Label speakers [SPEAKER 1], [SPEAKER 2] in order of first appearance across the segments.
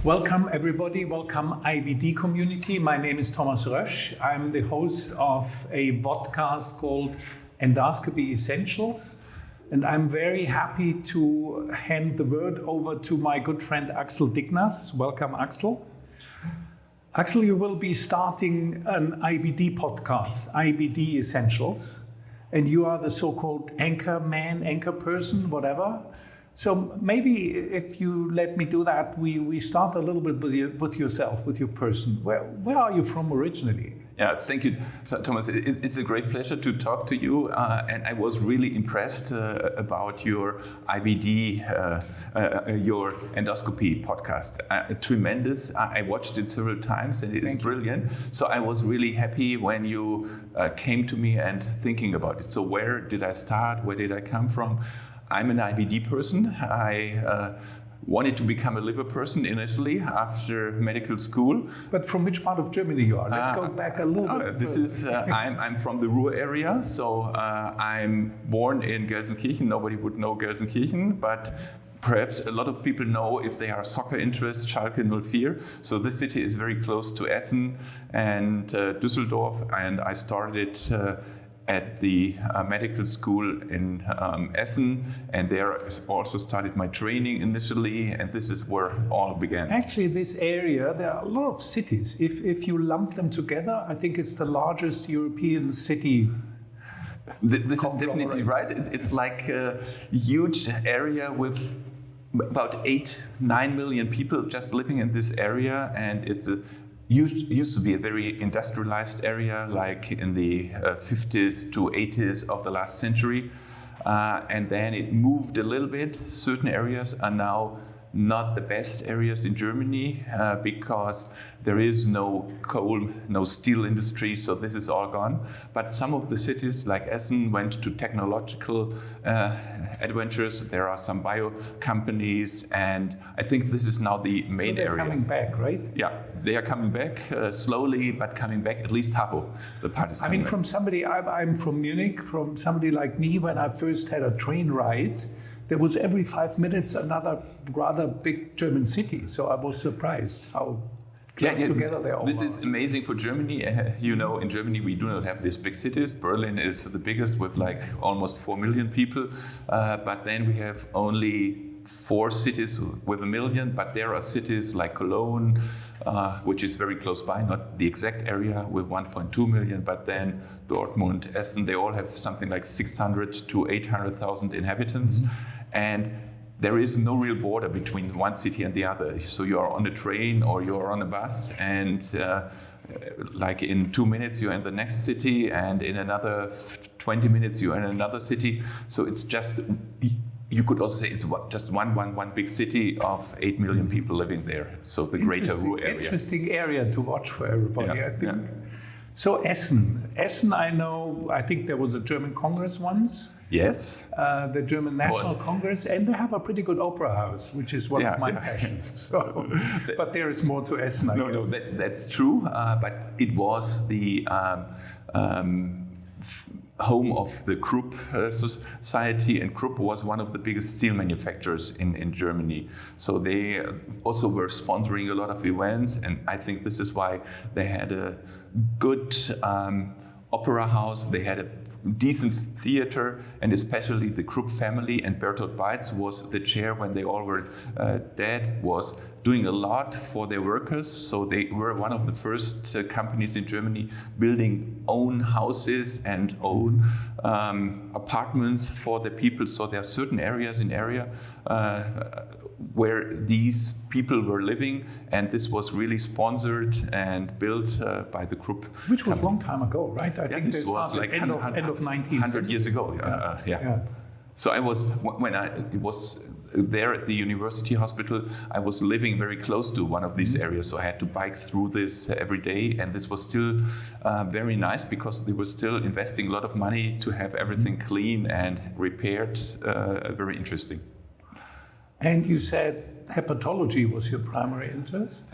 [SPEAKER 1] Welcome everybody, welcome IBD community. My name is Thomas Rösch. I'm the host of a vodcast called IBD Essentials. And I'm very happy to hand the word over to my good friend Axel Dignass. Welcome, Axel. Axel, you will be starting an IBD podcast, IBD Essentials. And you are the so-called anchor man, anchor person, whatever. So maybe if you let me do that, we start a little bit with yourself, with your person. Where are you from originally?
[SPEAKER 2] Yeah, thank you, Thomas. It's a great pleasure to talk to you. And I was really impressed about your IBD, your endoscopy podcast. Tremendous. I watched it several times and it's brilliant. So I was really happy when you came to me and thinking about it. So where did I start? Where did I come from? I'm an IBD person. I wanted to become a liver person initially after medical school.
[SPEAKER 1] But from which part of Germany you are? Let's go back a little bit.
[SPEAKER 2] This is I'm from the Ruhr area, so I'm born in Gelsenkirchen. Nobody would know Gelsenkirchen, but perhaps a lot of people know if they are soccer interests, Schalke 04. So this city is very close to Essen and Düsseldorf, and I started at the medical school in Essen, and there I also started my training initially, and this is where all began.
[SPEAKER 1] Actually, this area, there are a lot of cities. If you lump them together, I think it's the largest European city.
[SPEAKER 2] This is definitely right. It's like a huge area with about 8-9 million people just living in this area, and it's used to be a very industrialized area, like in the 50s to 80s of the last century. And then it moved a little bit. Certain areas are now not the best areas in Germany because there is no coal, no steel industry, so this is all gone. But some of the cities like Essen went to technological adventures. There are some bio companies, and I think this is now the main area.
[SPEAKER 1] So they're coming back, right?
[SPEAKER 2] Yeah, they are coming back slowly, but coming back. At least half of the part is coming back.
[SPEAKER 1] From somebody, I'm from Munich, from somebody like me, when I first had a train ride, there was every 5 minutes another rather big German city. So I was surprised how close together they all
[SPEAKER 2] This
[SPEAKER 1] are.
[SPEAKER 2] is amazing for Germany. In Germany we do not have these big cities. Berlin is the biggest with like almost 4 million people. But then we have only 4 cities with 1 million. But there are cities like Cologne, which is very close by, not the exact area, with 1.2 million, but then Dortmund, Essen, they all have something like 600 to 800,000 inhabitants. And there is no real border between one city and the other. So you are on a train or you are on a bus, and like in 2 minutes you're in the next city, and in another 20 minutes you're in another city. So it's just, you could also say it's just one big city of 8 million people living there. So the greater Ruhr area.
[SPEAKER 1] Interesting area to watch for everybody, I think.
[SPEAKER 2] Yeah.
[SPEAKER 1] So Essen, I think there was a German Congress once.
[SPEAKER 2] Yes.
[SPEAKER 1] The German National Congress, and they have a pretty good opera house, which is one of my passions. So, but there is more to Essen, I guess.
[SPEAKER 2] No, that's true. But it was the home of the Krupp society, and Krupp was one of the biggest steel manufacturers in Germany. So they also were sponsoring a lot of events, and I think this is why they had a good opera house. They had a decent theater, and especially the Krupp family, and Bertolt Beitz was the chair when they all were dead, was doing a lot for their workers. So they were one of the first companies in Germany building own houses and own apartments for the people. So there are certain areas where these people were living, and this was really sponsored and built by the Krupp.
[SPEAKER 1] Which was a long time ago, right? I think
[SPEAKER 2] this was like
[SPEAKER 1] end of 19th
[SPEAKER 2] 100 years ago. Yeah. So when I was there at the university hospital, I was living very close to one of these areas, so I had to bike through this every day, and this was still very nice because they were still investing a lot of money to have everything clean and repaired. Very interesting.
[SPEAKER 1] And you said hepatology was your primary interest?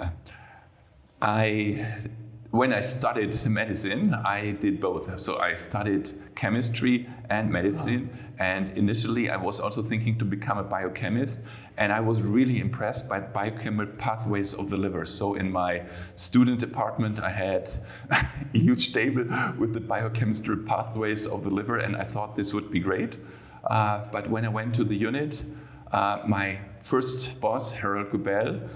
[SPEAKER 2] when I studied medicine, I did both. So I studied chemistry and medicine. And initially, I was also thinking to become a biochemist. And I was really impressed by biochemical pathways of the liver. So in my student apartment, I had a huge table with the biochemistry pathways of the liver. And I thought this would be great. But when I went to the unit, my first boss, Harold Gubel,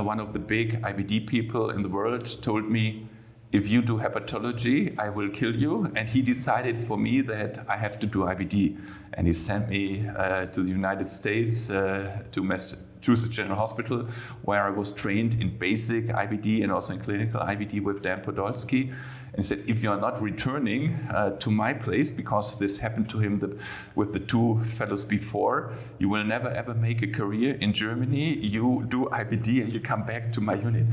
[SPEAKER 2] one of the big IBD people in the world, told me, if you do hepatology, I will kill you. And he decided for me that I have to do IBD. And he sent me to the United States, to Massachusetts General Hospital, where I was trained in basic IBD and also in clinical IBD with Dan Podolsky. And he said, if you are not returning to my place, because this happened to him with the two fellows before, you will never ever make a career in Germany. You do IBD and you come back to my unit.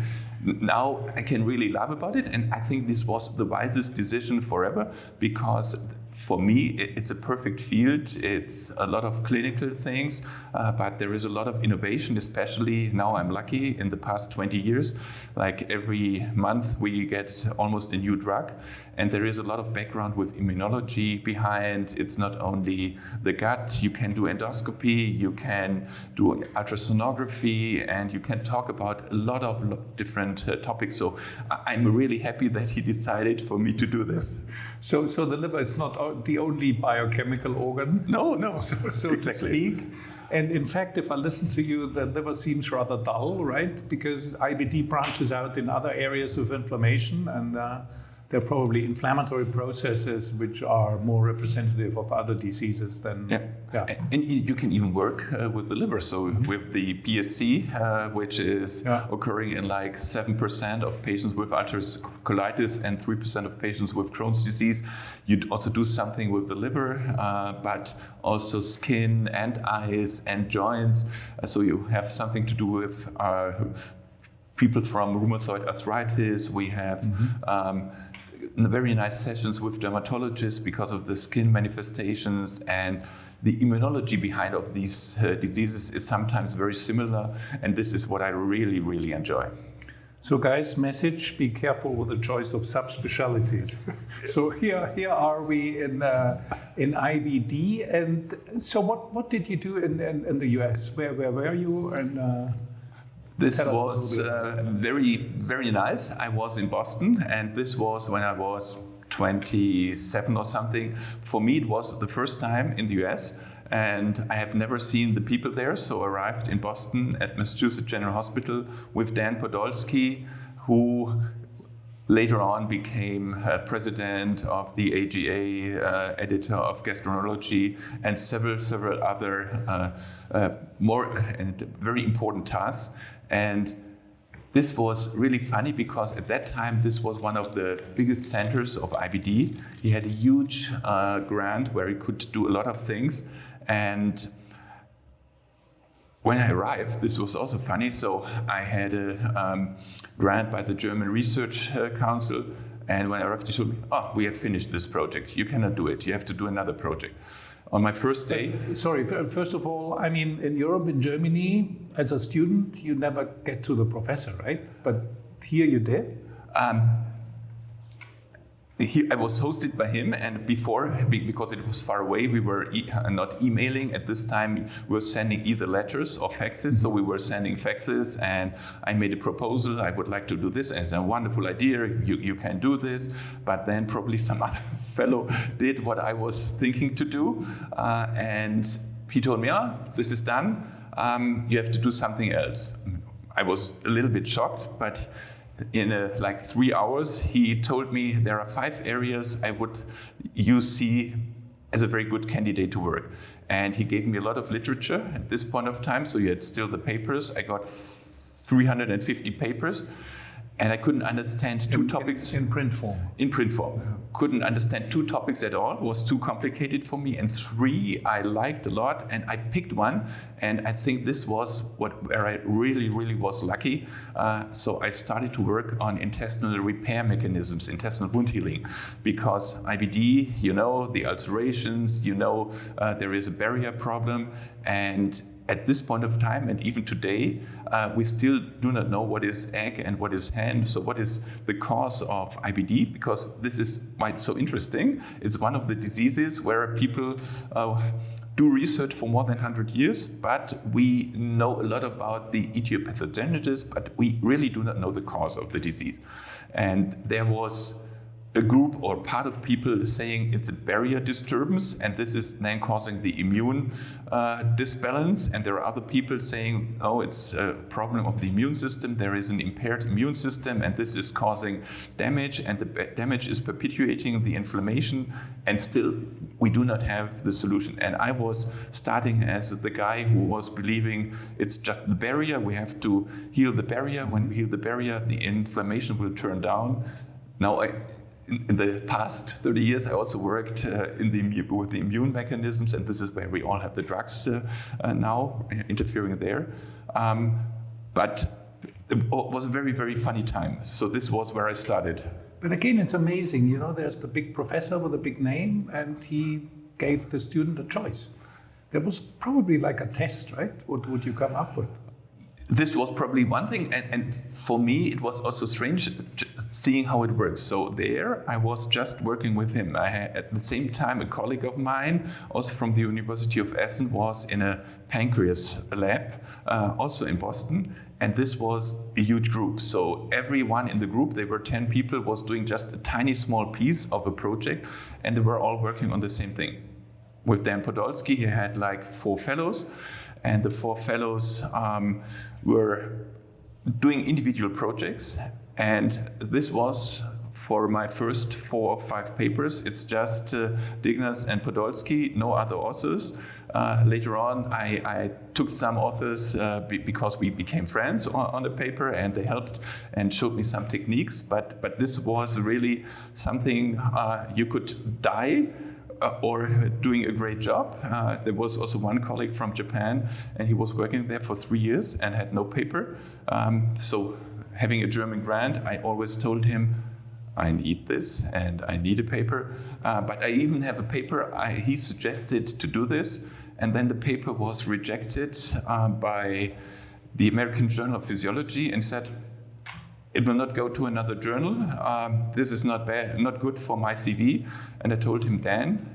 [SPEAKER 2] Now I can really laugh about it, and I think this was the wisest decision forever, because for me it's a perfect field. It's a lot of clinical things, but there is a lot of innovation, especially now I'm lucky in the past 20 years. Like every month we get almost a new drug, and there is a lot of background with immunology behind. It's not only the gut, you can do endoscopy, you can do ultrasonography, and you can talk about a lot of different topics. So I'm really happy that he decided for me to do this.
[SPEAKER 1] So the liver is not the only biochemical organ.
[SPEAKER 2] No,
[SPEAKER 1] so
[SPEAKER 2] exactly.
[SPEAKER 1] To speak. And in fact, if I listen to you, the liver seems rather dull, right? Because IBD branches out in other areas of inflammation, and there are probably inflammatory processes which are more representative of other diseases than...
[SPEAKER 2] Yeah. And you can even work with the liver. So with the PSC, which is occurring in like 7% of patients with ulcerative colitis and 3% of patients with Crohn's disease, you'd also do something with the liver, but also skin and eyes and joints. So you have something to do with people from rheumatoid arthritis. We have very nice sessions with dermatologists because of the skin manifestations, and the immunology behind of these diseases is sometimes very similar, and this is what I really, really enjoy.
[SPEAKER 1] So guys, message, be careful with the choice of subspecialties. So here are we in IBD, and so what did you do in the US? Where were you? And
[SPEAKER 2] this was very, very nice. I was in Boston, and this was when I was 27 or something. For me, it was the first time in the US, and I have never seen the people there. So I arrived in Boston at Massachusetts General Hospital with Dan Podolsky, who later on became president of the AGA, editor of gastroenterology, and several other more and very important tasks. And this was really funny because at that time, this was one of the biggest centers of IBD. He had a huge grant where he could do a lot of things. And when I arrived, this was also funny. So I had a grant by the German Research Council. And when I arrived, he told me, we have finished this project. You cannot do it. You have to do another project. On my first day...
[SPEAKER 1] Sorry, first of all, I mean, in Europe, in Germany, as a student, you never get to the professor, right? But here you did?
[SPEAKER 2] I was hosted by him, and before, because it was far away, we were not emailing. At this time, we were sending either letters or faxes. So we were sending faxes, and I made a proposal. I would like to do this, and it's a wonderful idea. You can do this. But then probably some other fellow did what I was thinking to do, and he told me, this is done. You have to do something else. I was a little bit shocked, but in like 3 hours, he told me there are 5 areas you see as a very good candidate to work. And he gave me a lot of literature at this point of time. So you had still the papers. I got 350 papers. And I couldn't understand two topics.
[SPEAKER 1] In print form.
[SPEAKER 2] In print form. Yeah. Couldn't understand 2 topics at all. It was too complicated for me. And 3 I liked a lot. And I picked one. And I think this was where I really, really was lucky. So I started to work on intestinal repair mechanisms, intestinal wound healing. Because IBD, the ulcerations, there is a barrier problem. And at this point of time, and even today, we still do not know what is egg and what is hen. So what is the cause of IBD? Because this is why it's so interesting. It's one of the diseases where people do research for more than 100 years, but we know a lot about the etiopathogenesis, but we really do not know the cause of the disease. And there was a group or part of people saying it's a barrier disturbance, and this is then causing the immune disbalance. And there are other people saying, oh, it's a problem of the immune system. There is an impaired immune system, and this is causing damage, and the damage is perpetuating the inflammation. And still, we do not have the solution. And I was starting as the guy who was believing it's just the barrier. We have to heal the barrier. When we heal the barrier, the inflammation will turn down. Now, in the past 30 years, I also worked with the immune mechanisms, and this is where we all have the drugs now interfering there. But it was a very, very funny time. So this was where I started.
[SPEAKER 1] But again, it's amazing. You know, there's the big professor with a big name, and he gave the student a choice. There was probably like a test, right? What would you come up with?
[SPEAKER 2] This was probably one thing, and for me it was also strange seeing how it works. So there I was just working with him. I had, at the same time, a colleague of mine, also from the University of Essen, was in a pancreas lab, also in Boston, and this was a huge group. So everyone in the group, there were 10 people, was doing just a tiny small piece of a project, and they were all working on the same thing. With Dan Podolsky, he had like 4 fellows, and the 4 fellows were doing individual projects. And this was for my first 4 or 5 papers. It's just Dignas and Podolsky, no other authors. Later on, I took some authors because we became friends on the paper, and they helped and showed me some techniques. But this was really something you could die or doing a great job. There was also one colleague from Japan, and he was working there for 3 years and had no paper. So having a German grant, I always told him, I need this and I need a paper. But I even have a paper. He suggested to do this, and then the paper was rejected by the American Journal of Physiology, and said, it will not go to another journal. This is not bad, not good for my CV. And I told him, Dan,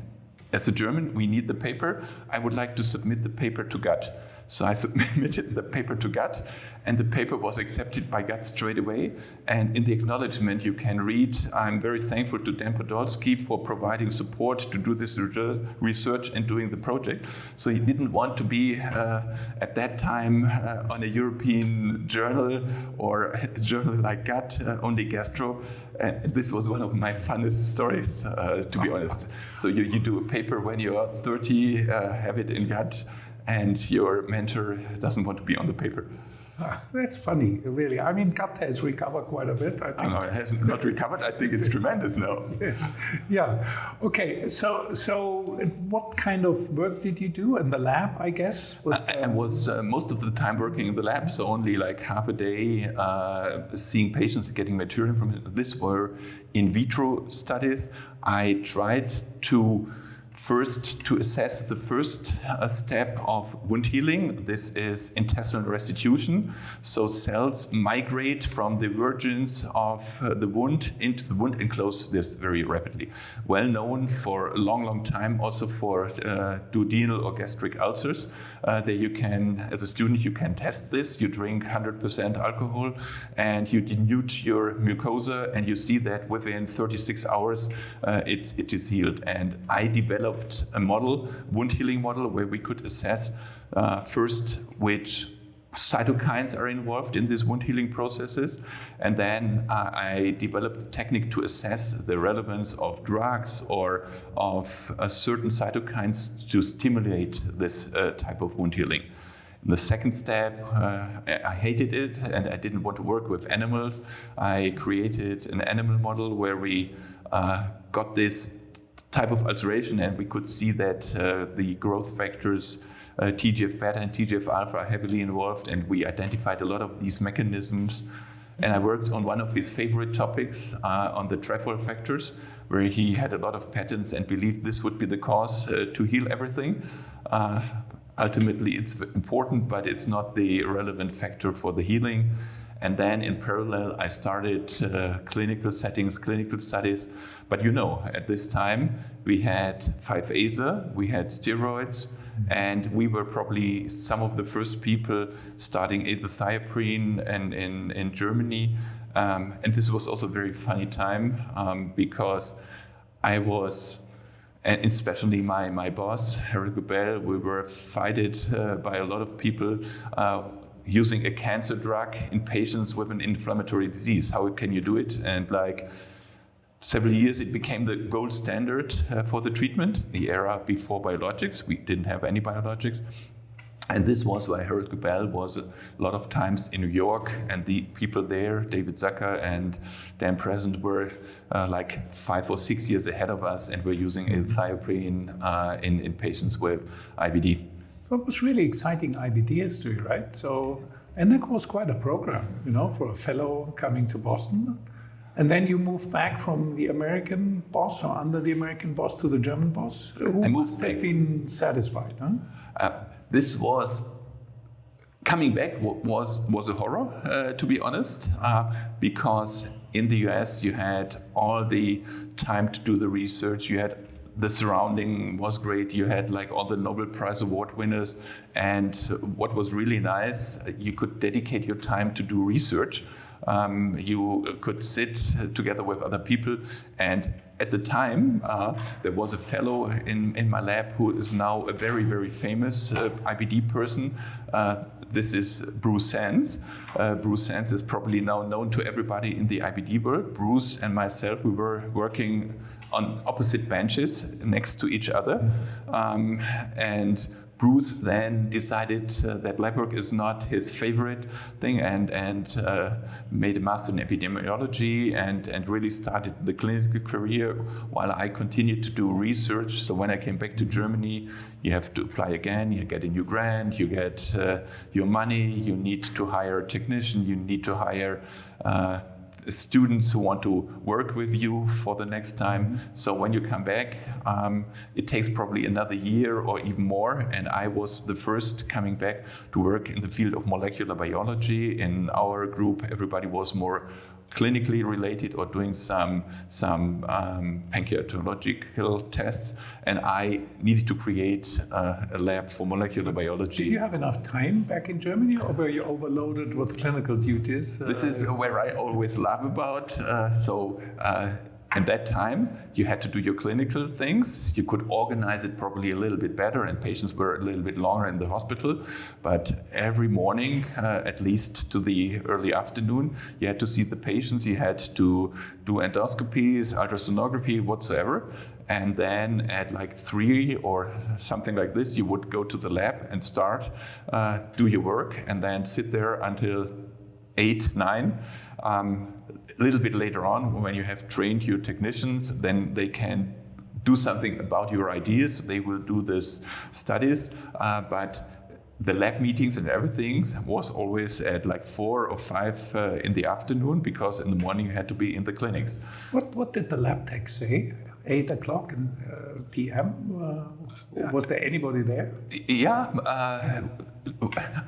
[SPEAKER 2] as a German, we need the paper. I would like to submit the paper to GUT. So I submitted the paper to GUT, and the paper was accepted by GUT straight away. And in the acknowledgement, you can read, I'm very thankful to Dan Podolsky for providing support to do this research and doing the project. So he didn't want to be, at that time, on a European journal or a journal like GUT, only gastro. And this was one of my funnest stories, to be honest. So you do a paper when you're 30, have it in GUT, and your mentor doesn't want to be on the paper.
[SPEAKER 1] That's funny, really. I mean, GUT has recovered quite a bit, I think.
[SPEAKER 2] No, it has not recovered. I think it's tremendous now.
[SPEAKER 1] Yes. Yeah. Okay. So what kind of work did you do in the lab, I guess?
[SPEAKER 2] I was most of the time working in the lab, so only like half a day seeing patients, getting material from it. This were in vitro studies. I tried to first to assess the first step of wound healing. This is intestinal restitution. So cells migrate from the virgins of the wound into the wound and close this very rapidly. Well known for a long, long time also for duodenal or gastric ulcers. There you can, as a student, you can test this. You drink 100% alcohol and you denude your mucosa, and you see that within 36 hours it is healed. And I developed a model, wound healing model, where we could assess first which cytokines are involved in these wound healing processes, and then I developed a technique to assess the relevance of drugs or of certain cytokines to stimulate this type of wound healing. In the second step, I hated it and I didn't want to work with animals. I created an animal model where we got this type of ulceration, and we could see that the growth factors TGF-beta and TGF-alpha are heavily involved, and we identified a lot of these mechanisms. And I worked on one of his favorite topics, on the trefoil factors, where he had a lot of patents and believed this would be the cause to heal everything. ultimately it's important, but it's not the relevant factor for the healing. And then in parallel, I started clinical settings, clinical studies. But at this time, we had 5-ASA, we had steroids, and we were probably some of the first people starting azathioprine in Germany. And this was also a very funny time because I was, and especially my boss, Harold Gubel, we were fighted by a lot of people using a cancer drug in patients with an inflammatory disease. How can you do it? And several years, it became the gold standard for the treatment, the era before biologics. We didn't have any biologics. And this was why Harold Gubel was a lot of times in New York, and the people there, David Zucker and Dan Present, were 5 or 6 years ahead of us, and were using azathioprine in patients with IBD.
[SPEAKER 1] So it was really exciting IBD history, right? And that was quite a program, for a fellow coming to Boston. And then you moved back from the American boss, or under the American boss, to the German boss.
[SPEAKER 2] I moved back.
[SPEAKER 1] Been satisfied, huh?
[SPEAKER 2] This was coming back was a horror, to be honest, because in the US you had all the time to do the research. You had the surrounding was great. You had all the Nobel Prize Award winners, and what was really nice, you could dedicate your time to do research. You could sit together with other people, and at the time there was a fellow in my lab who is now a very, very famous IBD person. This is Bruce Sands. Bruce Sands is probably now known to everybody in the IBD world. Bruce and myself, we were working on opposite benches next to each other. And Bruce then decided that lab work is not his favorite thing, and made a master in epidemiology and really started the clinical career while I continued to do research. So when I came back to Germany, you have to apply again, you get a new grant, you get your money, you need to hire a technician, you need to hire students who want to work with you for the next time. So when you come back, it takes probably another year or even more. And I was the first coming back to work in the field of molecular biology. In our group, everybody was more clinically related or doing some pancreatological tests, and I needed to create a lab for molecular biology.
[SPEAKER 1] Did you have enough time back in Germany, or were you overloaded with clinical duties?
[SPEAKER 2] This is where I always laugh about. At that time, you had to do your clinical things. You could organize it probably a little bit better, and patients were a little bit longer in the hospital. But every morning, at least to the early afternoon, you had to see the patients. You had to do endoscopies, ultrasonography, whatsoever. And then at 3 or something like this, you would go to the lab and start, do your work, and then sit there until 8, 9. A little bit later on, when you have trained your technicians, then they can do something about your ideas. They will do these studies, but the lab meetings and everything was always at 4 or 5 in the afternoon, because in the morning you had to be in the clinics.
[SPEAKER 1] What did the lab tech say? 8 o'clock p.m. Was there anybody there?
[SPEAKER 2] Yeah.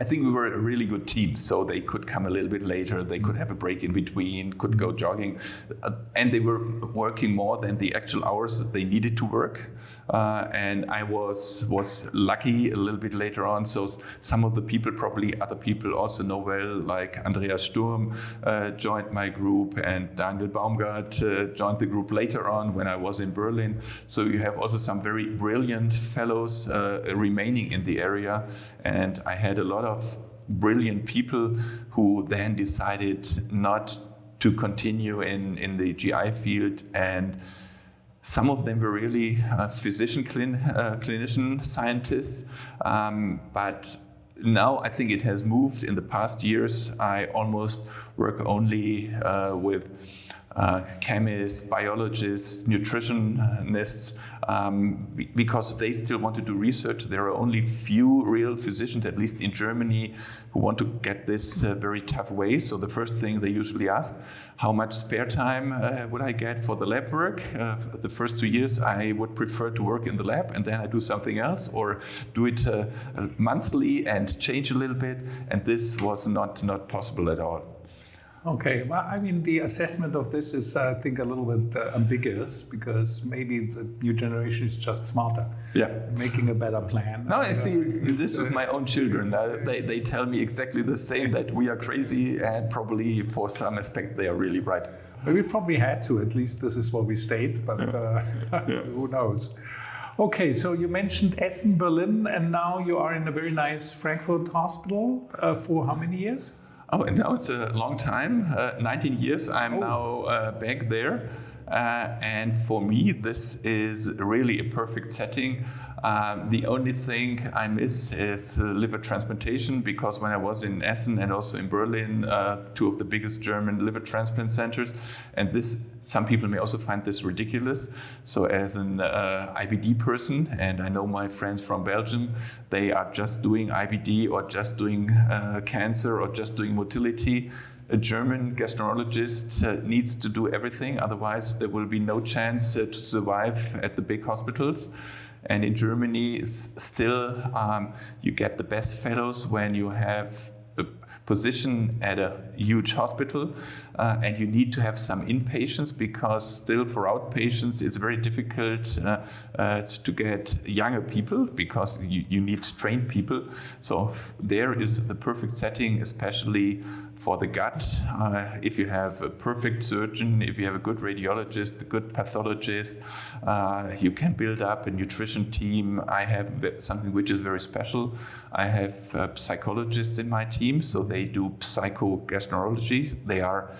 [SPEAKER 2] I think we were a really good team, so they could come a little bit later, they could have a break in between, could go jogging, and they were working more than the actual hours that they needed to work. And I was lucky a little bit later on, so some of the people, probably other people also know well, like Andreas Sturm joined my group, and Daniel Baumgart joined the group later on when I was in Berlin. So you have also some very brilliant fellows remaining in the area, and I had a lot of brilliant people who then decided not to continue in the GI field, and some of them were really clinician scientists, but now I think it has moved in the past years. I almost work only with chemists, biologists, nutritionists, because they still want to do research. There are only few real physicians, at least in Germany, who want to get this very tough way. So the first thing they usually ask, how much spare time would I get for the lab work? The first 2 years I would prefer to work in the lab and then I do something else, or do it monthly and change a little bit. And this was not possible at all.
[SPEAKER 1] Okay, well, I mean, the assessment of this is, I think, a little bit ambiguous, because maybe the new generation is just smarter, making a better plan.
[SPEAKER 2] No, I see this with my own children. They tell me exactly the same, that we are crazy, and probably for some aspect they are really right.
[SPEAKER 1] Well, we probably had to, at least this is what we state, but who knows. Okay, so you mentioned Essen, Berlin, and now you are in a very nice Frankfurt hospital for how many years?
[SPEAKER 2] Oh, and now it's a long time, 19 years. I'm now back there. And for me, this is really a perfect setting. The only thing I miss is liver transplantation, because when I was in Essen and also in Berlin, two of the biggest German liver transplant centers, and this, some people may also find this ridiculous. So as an IBD person, and I know my friends from Belgium, they are just doing IBD or just doing cancer or just doing motility. A German gastroenterologist needs to do everything, otherwise there will be no chance to survive at the big hospitals. And in Germany, it's still, you get the best fellows when you have a position at a huge hospital, and you need to have some inpatients, because still for outpatients it's very difficult to get younger people, because you need trained people. So there is the perfect setting, especially for the gut. If you have a perfect surgeon, if you have a good radiologist, a good pathologist, you can build up a nutrition team. I have something which is very special. I have psychologists in my team, so they do psychogastroenterology. They are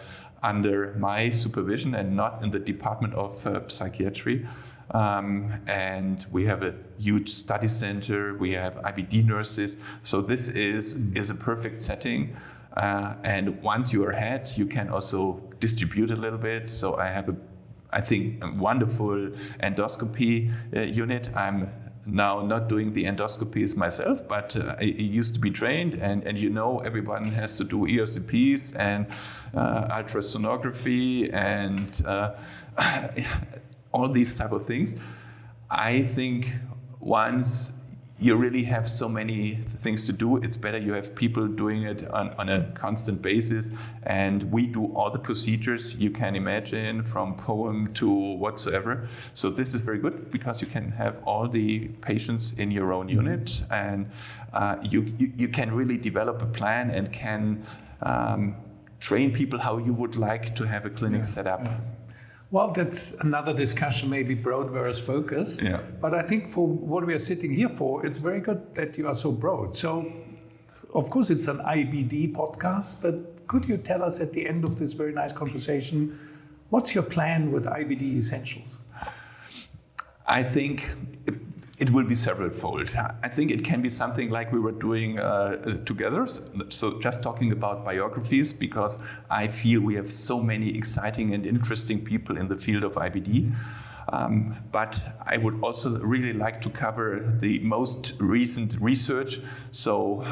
[SPEAKER 2] under my supervision and not in the department of psychiatry. And we have a huge study center. We have IBD nurses. So this is a perfect setting. And once you are ahead, you can also distribute a little bit. So I have I think, a wonderful endoscopy unit. I'm now not doing the endoscopies myself, but I used to be trained, and everyone has to do ERCPs and ultrasonography and all these type of things. I think once you really have so many things to do, it's better you have people doing it on a constant basis. And we do all the procedures you can imagine, from POEM to whatsoever. So this is very good, because you can have all the patients in your own unit, and you can really develop a plan and can train people how you would like to have a clinic set up. Yeah.
[SPEAKER 1] Well, that's another discussion, maybe broad versus focused. Yeah. But I think for what we are sitting here for, it's very good that you are so broad. So, of course, it's an IBD podcast, but could you tell us at the end of this very nice conversation, what's your plan with IBD Essentials?
[SPEAKER 2] I think it will be several-fold. I think it can be something like we were doing together. So just talking about biographies, because I feel we have so many exciting and interesting people in the field of IBD. But I would also really like to cover the most recent research. So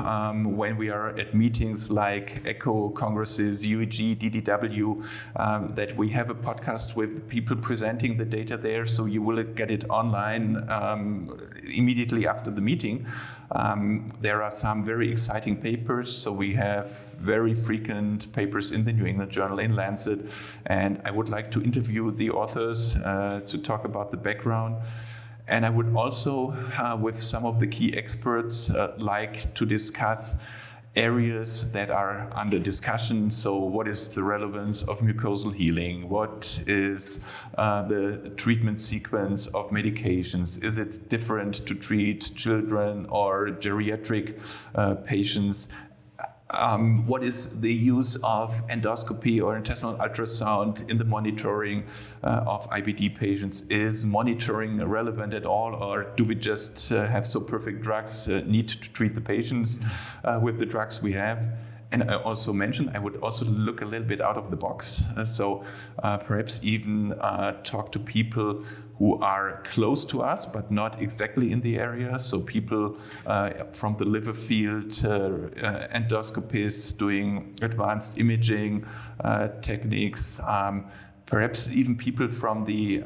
[SPEAKER 2] when we are at meetings like ECHO, congresses, UEG, DDW, that we have a podcast with people presenting the data there, so you will get it online immediately after the meeting. There are some very exciting papers. So we have very frequent papers in the New England Journal, in Lancet, and I would like to interview the authors to talk about the background. And I would also, with some of the key experts, like to discuss areas that are under discussion. So what is the relevance of mucosal healing? What is the treatment sequence of medications? Is it different to treat children or geriatric patients? What is the use of endoscopy or intestinal ultrasound in the monitoring of IBD patients? Is monitoring relevant at all, or do we just have so perfect drugs, need to treat the patients with the drugs we have? And I also mentioned I would also look a little bit out of the box. So perhaps even talk to people who are close to us, but not exactly in the area. So people from the liver field, endoscopists doing advanced imaging techniques, perhaps even people from the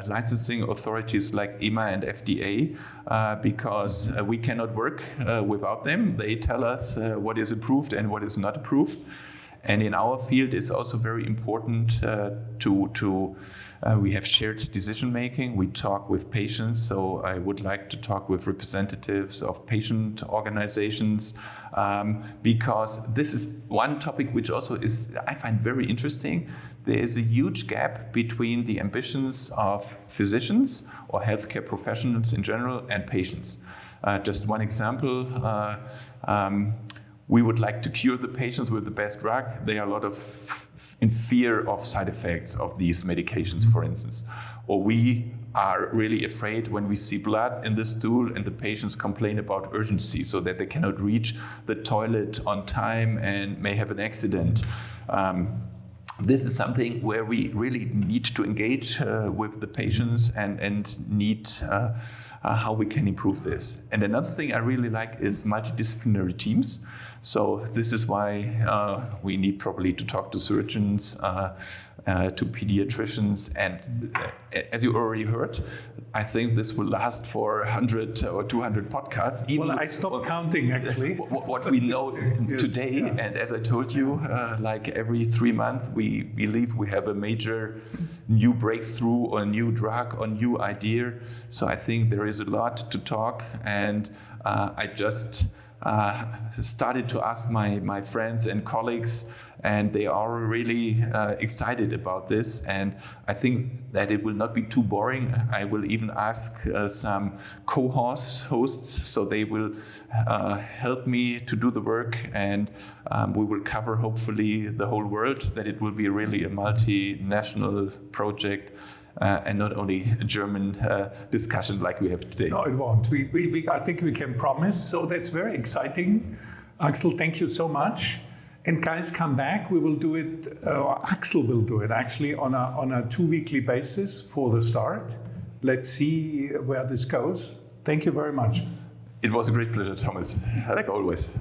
[SPEAKER 2] licensing authorities like EMA and FDA, because we cannot work without them. They tell us what is approved and what is not approved. And in our field, it's also very important we have shared decision making. We talk with patients, so I would like to talk with representatives of patient organizations, because this is one topic which also is, I find, very interesting. There is a huge gap between the ambitions of physicians or healthcare professionals in general and patients. Just one example. We would like to cure the patients with the best drug. They are a lot in fear of side effects of these medications, for instance. Or we are really afraid when we see blood in the stool and the patients complain about urgency so that they cannot reach the toilet on time and may have an accident. This is something where we really need to engage with the patients and need how we can improve this. And another thing I really like is multidisciplinary teams. So this is why we need probably to talk to surgeons, to pediatricians, and as you already heard, I think this will last for 100 or 200 podcasts.
[SPEAKER 1] Even I stopped counting, actually.
[SPEAKER 2] What we know today, and as I told you, like every 3 months, we believe we have a major new breakthrough or new drug or new idea. So I think there is a lot to talk, and I just started to ask my friends and colleagues, and they are really excited about this. And I think that it will not be too boring. I will even ask some co-hosts, so they will help me to do the work, and we will cover hopefully the whole world, that it will be really a multinational project. And not only a German discussion like we have today.
[SPEAKER 1] No, it won't. I think we can promise. So that's very exciting. Axel, thank you so much. And guys, come back. We will do it, Axel will do it actually on a 2-weekly basis for the start. Let's see where this goes. Thank you very much.
[SPEAKER 2] It was a great pleasure, Thomas, like always.